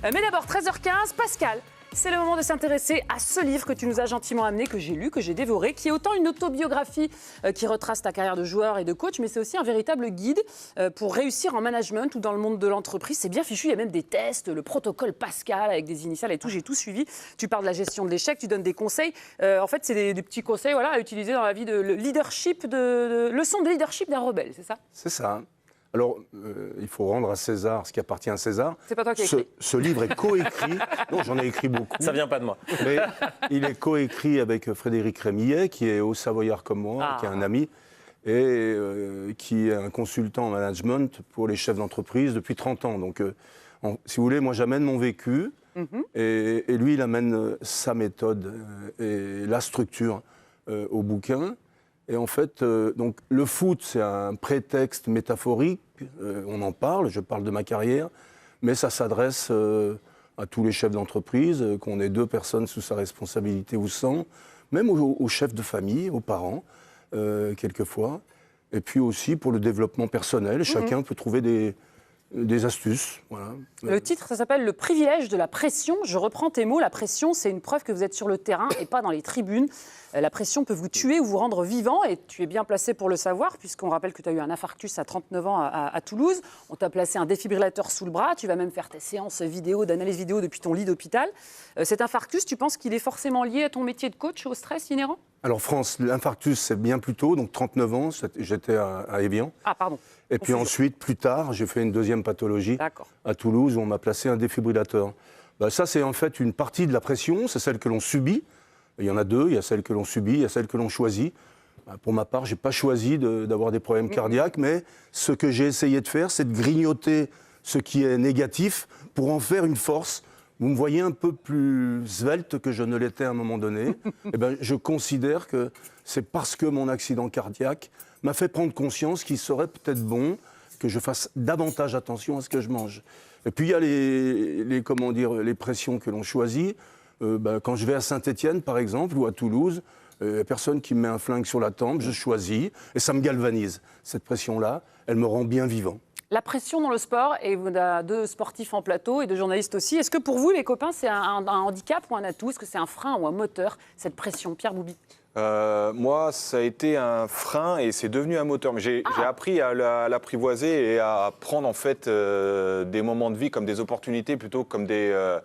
Mais d'abord, 13h15, Pascal, c'est le moment de s'intéresser à ce livre que tu nous as gentiment amené, que j'ai lu, que j'ai dévoré, qui est autant une autobiographie qui retrace ta carrière de joueur et de coach, mais c'est aussi un véritable guide pour réussir en management ou dans le monde de l'entreprise. C'est bien fichu, il y a même des tests, le protocole Pascal avec des initiales et tout, j'ai tout suivi. Tu parles de la gestion de l'échec, tu donnes des conseils. En fait, c'est des petits conseils à utiliser dans la vie de leadership, leçon de leadership d'un rebelle, c'est ça? C'est ça. Alors, il faut rendre à César ce qui appartient à César. C'est pas toi qui as écrit. Ce livre est coécrit. Non, j'en ai écrit beaucoup. Ça vient pas de moi. Mais il est coécrit avec Frédéric Rémillet, qui est haut-savoyard comme moi, qui est un ami, et qui est un consultant en management pour les chefs d'entreprise depuis 30 ans. Donc, si vous voulez, moi, j'amène mon vécu, et lui, il amène sa méthode et la structure au bouquin. Et en fait, donc, le foot, c'est un prétexte métaphorique. On en parle, je parle de ma carrière, mais ça s'adresse à tous les chefs d'entreprise, qu'on ait 2 personnes sous sa responsabilité ou 100, même aux chefs de famille, aux parents, quelquefois. Et puis aussi pour le développement personnel, chacun peut trouver des astuces. Voilà. Le titre, ça s'appelle « Le privilège de la pression ». Je reprends tes mots. La pression, c'est une preuve que vous êtes sur le terrain et pas dans les tribunes. La pression peut vous tuer ou vous rendre vivant, et tu es bien placé pour le savoir, puisqu'on rappelle que tu as eu un infarctus à 39 ans à Toulouse. On t'a placé un défibrillateur sous le bras. Tu vas même faire tes séances vidéo, d'analyse vidéo depuis ton lit d'hôpital. Cet infarctus, tu penses qu'il est forcément lié à ton métier de coach, au stress inhérent? Alors France, l'infarctus, c'est bien plus tôt, donc 39 ans, j'étais à Évian. Ah, pardon. Et puis ensuite, plus tard, j'ai fait une deuxième pathologie à Toulouse où on m'a placé un défibrillateur. Ça, c'est en fait une partie de la pression, c'est celle que l'on subit. Il y en a 2, il y a celle que l'on subit, il y a celle que l'on choisit. Pour ma part, je n'ai pas choisi d'avoir des problèmes cardiaques, mais ce que j'ai essayé de faire, c'est de grignoter ce qui est négatif pour en faire une force. Vous me voyez un peu plus svelte que je ne l'étais à un moment donné. Eh ben, je considère que c'est parce que mon accident cardiaque m'a fait prendre conscience qu'il serait peut-être bon que je fasse davantage attention à ce que je mange. Et puis il y a les pressions que l'on choisit. Quand je vais à Saint-Étienne, par exemple, ou à Toulouse, il n'y a personne qui me met un flingue sur la tempe, je choisis, et ça me galvanise. Cette pression-là, elle me rend bien vivant. La pression dans le sport, et vous avez 2 sportifs en plateau et 2 journalistes aussi. Est-ce que pour vous, les copains, c'est un handicap ou un atout? Est-ce que c'est un frein ou un moteur, cette pression? Pierre Bouby? Moi, ça a été un frein et c'est devenu un moteur. Mais j'ai appris à l'apprivoiser et à prendre en fait des moments de vie comme des opportunités plutôt que comme des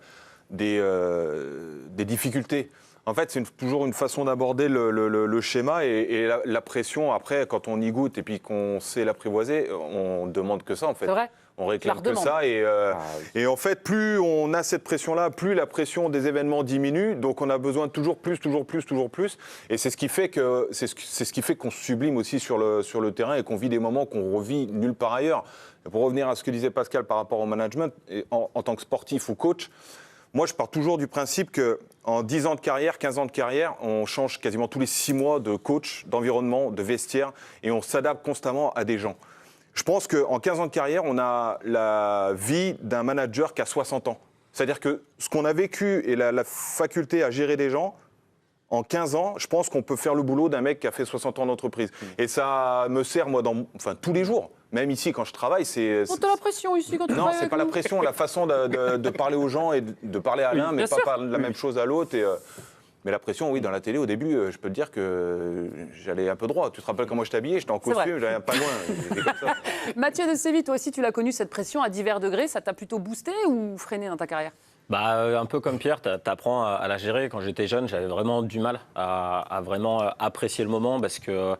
difficultés. En fait, c'est toujours une façon d'aborder le schéma et la pression, après, quand on y goûte et puis qu'on sait l'apprivoiser, on ne demande que ça, en fait. C'est vrai. On réclame que ça. Et en fait, plus on a cette pression-là, plus la pression des événements diminue. Donc, on a besoin de toujours plus. Et c'est ce qui fait qu'on sublime aussi sur le terrain et qu'on vit des moments qu'on revit nulle part ailleurs. Et pour revenir à ce que disait Pascal par rapport au management, en tant que sportif ou coach, moi, je pars toujours du principe qu'en 10 ans de carrière, 15 ans de carrière, on change quasiment tous les 6 mois de coach, d'environnement, de vestiaire, et on s'adapte constamment à des gens. Je pense qu'en 15 ans de carrière, on a la vie d'un manager qui a 60 ans. C'est-à-dire que ce qu'on a vécu et la faculté à gérer des gens, en 15 ans, je pense qu'on peut faire le boulot d'un mec qui a fait 60 ans d'entreprise. Et ça me sert, moi, tous les jours. Même ici, quand je travaille, c'est... On t'a la pression ici quand tu travailles? Non, c'est pas la pression, la façon de parler aux gens et de parler à l'un, mais pas parler de la même chose à l'autre. Mais la pression, oui, dans la télé, au début, je peux te dire que j'allais un peu droit. Tu te rappelles comment je t'habillais? J'étais en costume, j'allais pas loin. J'étais comme ça. Mathieu de Séville, toi aussi, tu l'as connu, cette pression à divers degrés. Ça t'a plutôt boosté ou freiné dans ta carrière? Un peu comme Pierre, tu apprends à la gérer. Quand j'étais jeune, j'avais vraiment du mal à vraiment apprécier le moment parce que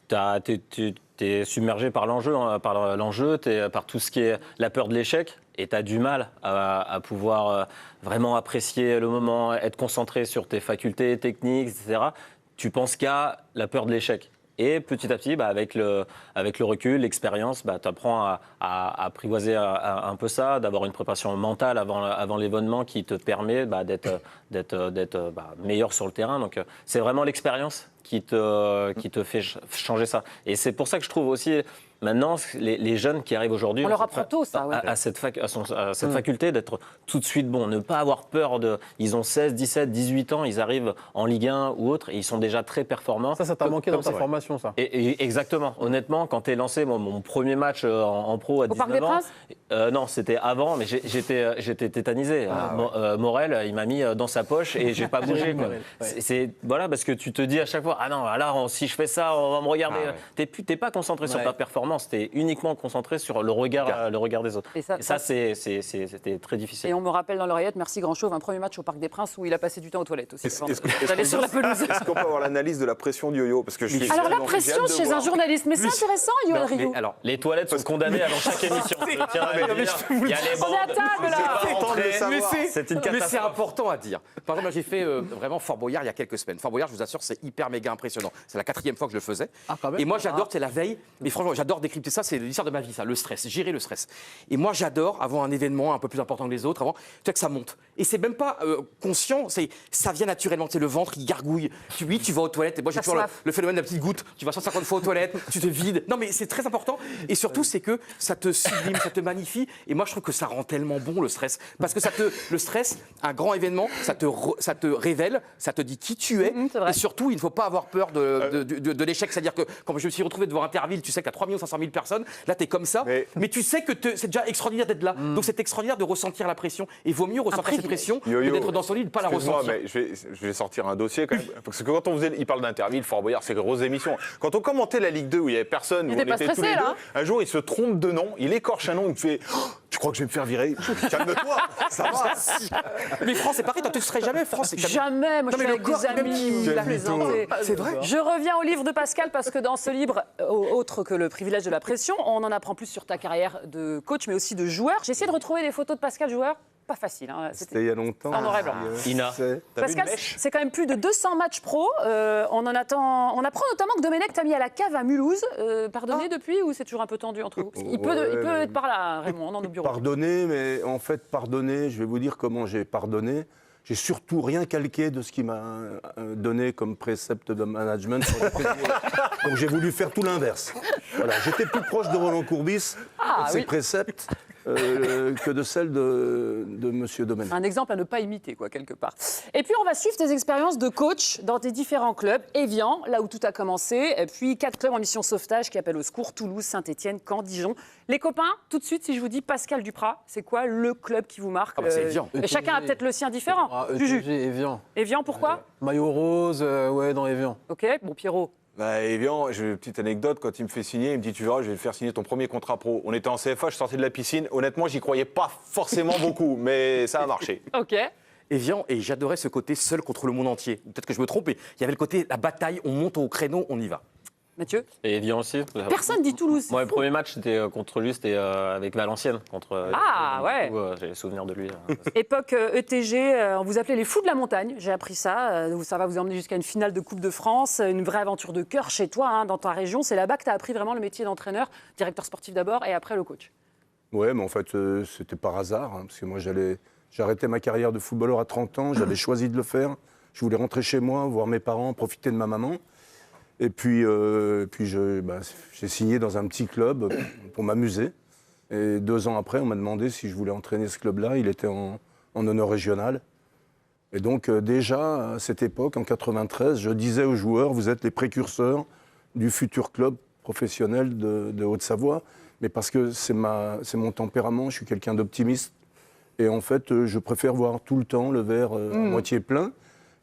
tu es submergé par l'enjeu, par tout ce qui est la peur de l'échec, et tu as du mal à pouvoir vraiment apprécier le moment, être concentré sur tes facultés techniques, etc. Tu penses qu'à la peur de l'échec. Et petit à petit, avec le recul, l'expérience, tu apprends à apprivoiser un peu ça, d'avoir une préparation mentale avant l'événement qui te permet d'être meilleur sur le terrain. Donc c'est vraiment l'expérience qui te fait changer ça. Et c'est pour ça que je trouve aussi, Maintenant, les jeunes qui arrivent aujourd'hui... On leur apprend tôt, ça, ouais. À cette faculté d'être tout de suite bon, ne pas avoir peur de... Ils ont 16, 17, 18 ans, ils arrivent en Ligue 1 ou autre, et ils sont déjà très performants. Ça t'a manqué dans ta formation, ça. Et exactement. Honnêtement, quand tu es lancé, mon premier match en pro à 19 ans... Non, c'était avant, mais j'étais tétanisé. Morel, il m'a mis dans sa poche et j'ai pas bougé. Voilà, parce que tu te dis à chaque fois, ah non, là, si je fais ça, on va me regarder. T'es pas concentré sur ta performance, t'es uniquement concentré sur le regard des autres. Et ça, c'était très difficile. Et on me rappelle dans l'oreillette, merci Grand-Chauve, un premier match au Parc des Princes où il a passé du temps aux toilettes aussi. J'allais sur la pelouse. Est-ce qu'on peut avoir l'analyse de la pression du yo-yo? Parce que alors la pression chez un journaliste, mais c'est intéressant, Yoann Rioux. Alors, les toilettes sont condamnées avant chaque émission. Il y a les bandes. On est à table là. C'est une catastrophe. Mais c'est important à dire. Par exemple, j'ai fait vraiment Fort Boyard il y a quelques semaines. Fort Boyard, je vous assure, c'est hyper méga impressionnant. C'est la 4e fois que je le faisais. Et moi, j'adore, c'est la veille. Mais franchement, j'adore décrypter ça. C'est l'histoire de ma vie, ça, le stress, gérer le stress. Et moi, j'adore avoir un événement un peu plus important que les autres avant, tu vois, que ça monte. Et c'est même pas conscient, ça vient naturellement. C'est le ventre qui gargouille. Oui, tu vas aux toilettes. Et moi, j'ai toujours le phénomène de la petite goutte. Tu vas 150 fois aux toilettes, tu te vides. Non, mais c'est très important. Et surtout, c'est que ça te sublime, ça te magnifie. Et moi, je trouve que ça rend tellement bon le stress. Parce que le stress, un grand événement, ça te révèle, ça te dit qui tu es. Et surtout, il ne faut pas avoir peur de l'échec. C'est-à-dire que quand je me suis retrouvé devant Interville, tu sais qu'il y a 3 500 000 personnes, là, tu es comme ça. Mais tu sais que c'est déjà extraordinaire d'être là. Donc, c'est extraordinaire de ressentir la pression. Et il vaut mieux ressentir cette pression que d'être dans son lit et de ne pas la ressentir. Mais je vais sortir un dossier quand même. Parce que quand il parle d'Interville, Fort Boyard, c'est grosses émissions. Quand on commentait la Ligue 2 où il n'y avait personne, où on était tous les deux, un jour, il se trompe de nom, il écorche un nom, il me fait tu crois que je vais me faire virer? Calme-toi, ça va. Mais France, c'est pareil, toi, tu ne serais jamais France. Jamais, moi je suis avec des amis. C'est vrai. Je reviens au livre de Pascal parce que dans ce livre, autre que le privilège de la pression, on en apprend plus sur ta carrière de coach, mais aussi de joueur. J'ai essayé de retrouver des photos de Pascal joueur. Pas facile. Hein. C'était il y a longtemps. En noir et blanc. Ina. Pascal, c'est quand même plus de 200 matchs pro. On apprend notamment que Domenech t'a mis à la cave à Mulhouse. Pardonné depuis ou c'est toujours un peu tendu entre vous? Il peut être par là, Raymond, dans nos bureaux. Pardonné, mais en fait, pardonné, je vais vous dire comment j'ai pardonné. J'ai surtout rien calqué de ce qu'il m'a donné comme précepte de management. Donc j'ai voulu faire tout l'inverse. Voilà, j'étais plus proche de Roland Courbis et de ses préceptes que de celle de M. Domenech. Un exemple à ne pas imiter, quoi, quelque part. Et puis, on va suivre tes expériences de coach dans tes différents clubs. Évian, là où tout a commencé. Et puis, 4 clubs en mission sauvetage qui appellent au secours. Toulouse, Saint-Étienne, Caen, Dijon. Les copains, tout de suite, si je vous dis Pascal Duprat, c'est quoi le club qui vous marque? C'est Évian. Et chacun a peut-être le sien différent. Évian. Évian, pourquoi? Maillot rose, dans Évian. Ok, bon, Pierrot. Évian, j'ai une petite anecdote, quand il me fait signer, il me dit tu verras, je vais te faire signer ton premier contrat pro. On était en CFA, je sortais de la piscine, honnêtement, j'y croyais pas forcément beaucoup, mais ça a marché. Ok. Évian, et j'adorais ce côté seul contre le monde entier. Peut-être que je me trompe, mais il y avait le côté la bataille, on monte au créneau, on y va. Mathieu? Et Évian aussi. Personne dit Toulouse. Moi, le premier match, c'était contre lui, c'était avec Valenciennes. Ouais. J'ai le souvenir de lui. Époque ETG, on vous appelait les fous de la montagne. J'ai appris ça. Ça va vous emmener jusqu'à une finale de Coupe de France. Une vraie aventure de cœur chez toi, hein, dans ta région. C'est là-bas que tu as appris vraiment le métier d'entraîneur, directeur sportif d'abord et après le coach. Ouais, mais en fait, c'était par hasard. Parce que moi, j'ai arrêté ma carrière de footballeur à 30 ans. J'avais choisi de le faire. Je voulais rentrer chez moi, voir mes parents, profiter de ma maman. Et puis j'ai signé dans un petit club pour m'amuser. Et 2 ans après, on m'a demandé si je voulais entraîner ce club-là. Il était en honneur régional. Et donc déjà, à cette époque, en 93, je disais aux joueurs, vous êtes les précurseurs du futur club professionnel de Haute-Savoie. Mais parce que c'est mon tempérament, je suis quelqu'un d'optimiste. Et en fait, je préfère voir tout le temps le verre à moitié plein.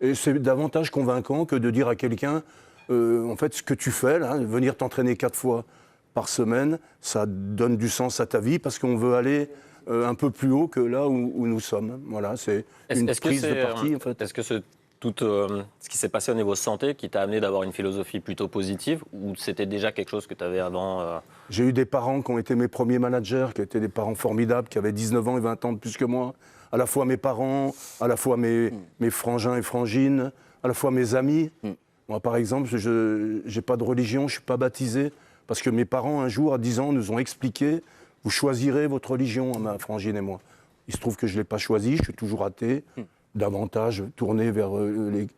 Et c'est davantage convaincant que de dire à quelqu'un... en fait, ce que tu fais, là, venir t'entraîner 4 fois par semaine, ça donne du sens à ta vie parce qu'on veut aller un peu plus haut que là où nous sommes. Voilà, c'est une prise de parti. En fait. Est-ce que c'est tout ce qui s'est passé au niveau santé qui t'a amené d'avoir une philosophie plutôt positive ou c'était déjà quelque chose que tu avais avant J'ai eu des parents qui ont été mes premiers managers, qui étaient des parents formidables, qui avaient 19 ans et 20 ans de plus que moi. À la fois mes parents, à la fois mes frangins et frangines, à la fois mes amis. Moi, par exemple, je n'ai pas de religion, je ne suis pas baptisé, parce que mes parents, un jour, à 10 ans, nous ont expliqué « Vous choisirez votre religion, ma frangine et moi ». Il se trouve que je ne l'ai pas choisi, je suis toujours athée, davantage tourné vers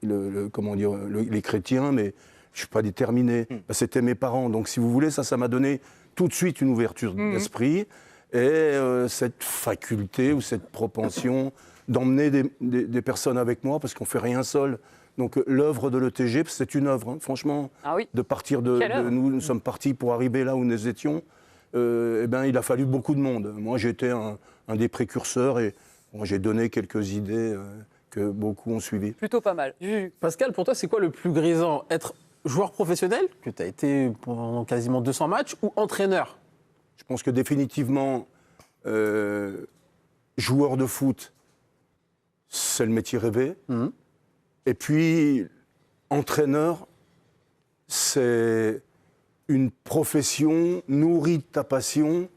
les chrétiens, mais je ne suis pas déterminé. C'était mes parents, donc si vous voulez, ça m'a donné tout de suite une ouverture d'esprit et cette faculté ou cette propension d'emmener des personnes avec moi parce qu'on ne fait rien seul. Donc l'œuvre de l'ETG, c'est une œuvre, hein, franchement, de partir de nous sommes partis pour arriver là où nous étions. Il a fallu beaucoup de monde. Moi, j'étais un des précurseurs et j'ai donné quelques idées que beaucoup ont suivies. Plutôt pas mal. Pascal, pour toi, c'est quoi le plus grisant? Être joueur professionnel, que tu as été pendant quasiment 200 matchs, ou entraîneur? Je pense que définitivement, joueur de foot, c'est le métier rêvé. Et puis, entraîneur, c'est une profession nourrie de ta passion,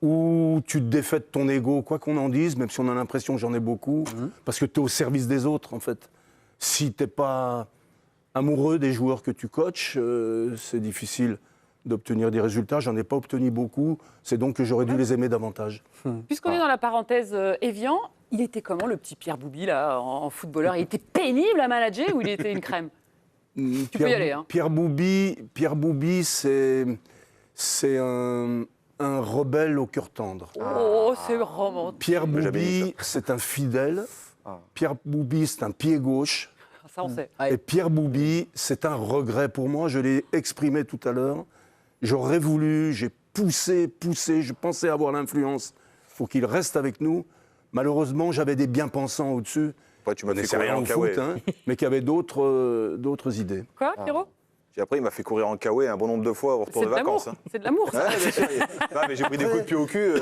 où tu te défais de ton ego, quoi qu'on en dise, même si on a l'impression que j'en ai beaucoup, parce que tu es au service des autres, en fait. Si tu n'es pas amoureux des joueurs que tu coaches, c'est difficile d'obtenir des résultats. J'en ai pas obtenu beaucoup, c'est donc que j'aurais dû les aimer davantage. Puisqu'on est dans la parenthèse Evian, il était comment le petit Pierre Bouby là, en footballeur? Il était pénible à manager ou il était une crème? Tu peux y aller. Hein. Pierre Bouby, c'est un rebelle au cœur tendre. Oh, c'est romantique. Pierre Bouby, c'est un fidèle. Pierre Bouby, c'est un pied gauche. Ça, on sait. Et Pierre Bouby, c'est un regret pour moi. Je l'ai exprimé tout à l'heure. J'aurais voulu, j'ai poussé, je pensais avoir l'influence pour qu'il reste avec nous. Malheureusement, j'avais des bien-pensants au-dessus. Ouais, tu m'as fait C'est courir rien en au foot, Kawaii. hein, mais qui avaient d'autres idées. Quoi, Pierrot? Puis après, il m'a fait courir en Kawaii un bon nombre de fois au retour de vacances. Hein. C'est de l'amour, ça. Ouais, bien sûr. Non, mais j'ai pris des coups de pied au cul.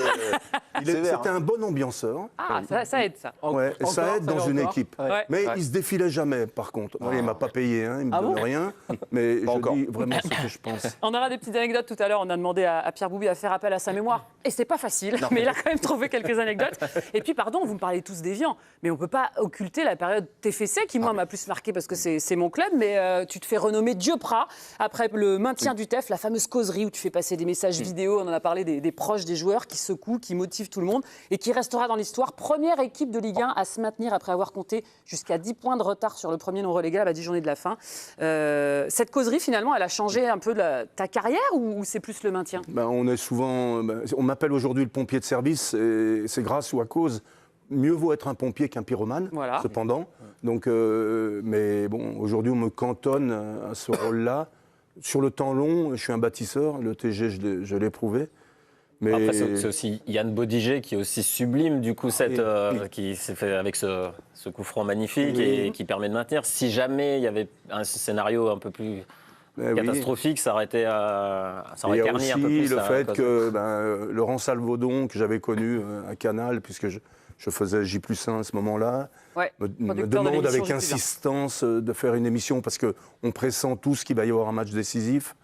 C'était un bon ambianceur. Ah, ça aide, ça. Ouais, et ça aide dans une équipe. Ouais. Mais il se défilait jamais, par contre. Il ne m'a pas payé, hein, il ne me donne rien. Mais je dis vraiment ce que je pense. On aura des petites anecdotes tout à l'heure. On a demandé à Pierre Bouby à faire appel à sa mémoire. Et c'est pas facile, mais il a quand même trouvé quelques anecdotes. Et puis, pardon, vous me parlez tous d'Evian, mais on ne peut pas occulter la période TFC qui, moi, m'a plus marqué parce que c'est mon club. Mais tu te fais renommer Dieu-Prat après le maintien du TEF, la fameuse causerie où tu fais passer des messages vidéo. On en a parlé des proches des joueurs qui secouent, qui motivent tout le monde et qui restera dans l'histoire. Première équipe de Ligue 1 à se maintenir après avoir compté jusqu'à 10 points de retard sur le premier non relégable à 10 journées de la fin. Cette causerie, finalement, elle a changé un peu ta carrière ou c'est plus le maintien? On est souvent... on m'appelle aujourd'hui le pompier de service et c'est grâce ou à cause. Mieux vaut être un pompier qu'un pyromane, cependant. Donc, mais bon, aujourd'hui, on me cantonne à ce rôle-là. Sur le temps long, je suis un bâtisseur. Le TG, je l'ai prouvé. Mais... Après, c'est aussi Yann Bodiger qui est aussi sublime, du coup, qui s'est fait avec ce coup franc magnifique et qui permet de maintenir. Si jamais il y avait un scénario un peu plus catastrophique, ça aurait été terni un peu plus. Il y a aussi le fait que Laurent Salvaudon, que j'avais connu à Canal, puisque je faisais J+1 à ce moment-là, me demande avec insistance de faire une émission parce qu'on pressent tous qu'il va y avoir un match décisif.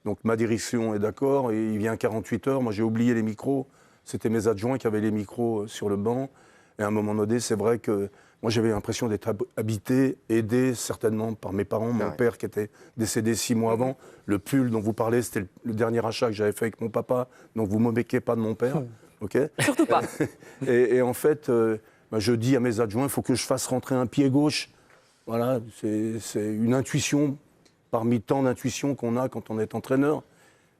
Donc ma direction est d'accord, et il vient 48 heures. Moi, j'ai oublié les micros. C'était mes adjoints qui avaient les micros sur le banc. Et à un moment donné, c'est vrai que moi, j'avais l'impression d'être habité, aidé certainement par mes parents. Mon père qui était décédé 6 mois avant. Le pull dont vous parlez, c'était le dernier achat que j'avais fait avec mon papa. Donc vous ne me moquez pas de mon père. Okay. Surtout pas. Et en fait, je dis à mes adjoints, il faut que je fasse rentrer un pied gauche. Voilà, c'est une intuition parmi tant d'intuitions qu'on a quand on est entraîneur.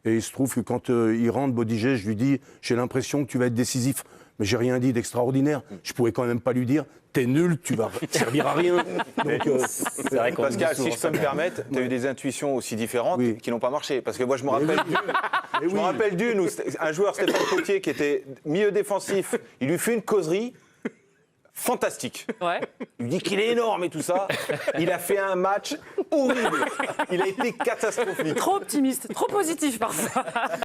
Et il se trouve que quand il rentre, Bodiger, je lui dis, j'ai l'impression que tu vas être décisif. Mais j'ai rien dit d'extraordinaire. Je pouvais quand même pas lui dire, t'es nul, tu vas servir à rien. Donc, c'est vrai Pascal, si je peux me permettre, tu as eu des intuitions aussi différentes qui n'ont pas marché. Parce que moi, je me rappelle d'une où un joueur, Stéphane Potier, qui était milieu défensif, il lui fait une causerie fantastique. Ouais. Il lui dit qu'il est énorme et tout ça. Il a fait un match horrible. Il a été catastrophique. Trop optimiste, trop positif parfois.